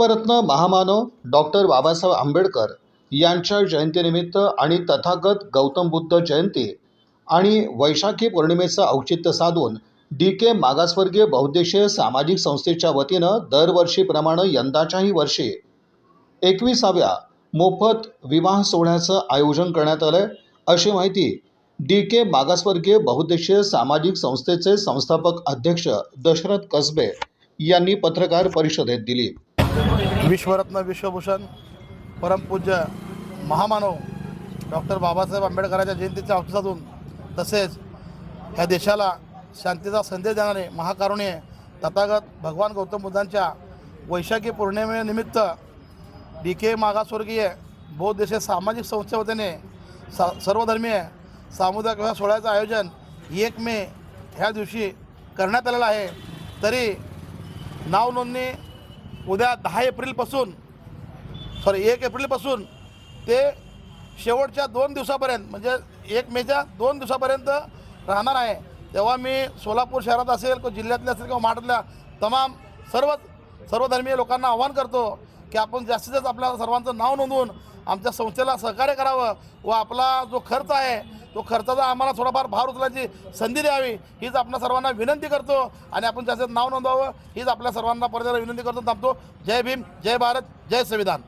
विश्वरत्न महामानव डॉक्टर बाबासाहेब आंबेडकर यांच्या जयंतीनिमित्त आणि तथागत गौतम बुद्ध जयंती आणि वैशाखी पौर्णिमेचं औचित्य साधून DK मागासवर्गीय बहुउद्देशीय सामाजिक संस्थेच्या वतीनं दरवर्षीप्रमाणे यंदाच्याही वर्षी 21व्या मोफत विवाह सोहळ्याचं आयोजन करण्यात आलं अशी माहिती DK मागासवर्गीय बहुउद्देशीय सामाजिक संस्थेचे संस्थापक अध्यक्ष दशरथ कसबे यांनी पत्रकार परिषदेत दिली। विश्वरत्न विश्वभूषण परमपूज्य महामानव डॉक्टर बाबासाहेब आंबेडकरांच्या जयंतीचे औचित्य साधून तसेच ह्या देशाला शांतीचा संदेश देणारे महाकारुण्य तथागत भगवान गौतम बुद्धांच्या वैशाखी पौर्णिमेनिमित्त DK मागासवर्गीय बहुउद्देशीय सामाजिक संस्थेच्या वतीने सर्वधर्मीय सामुदायिक विवाह सोहळ्याचं आयोजन 1 मे ह्या दिवशी करण्यात आलेलं आहे। तरी नाव नोंदणी उद्या 1 एप्रिलपासून ते शेवटच्या 2 दिवसापर्यंत म्हणजे 1 मेच्या 2 दिवसापर्यंत राहणार आहे। तेव्हा मी सोलापूर शहरात असेल किंवा जिल्ह्यातल्या असेल किंवा महाराष्ट्रातल्या तमाम सर्वधर्मीय लोकांना आवाहन करतो की आपण जास्तीत जास्त आपल्या सर्वांचं नाव नोंदवून आमच्या संस्थेला सहकार्य करावं व आपला जो खर्च आहे तो खर्चाचा आम्हाला थोडाफार भार उचलायची संधी द्यावी हीच आपल्या सर्वांना विनंती करतो आणि आपण जास्तीत नाव नोंदवावं हीच आपल्या सर्वांना परत विनंती करतो। थांबतो। जय भीम, जय भारत, जय संविधान।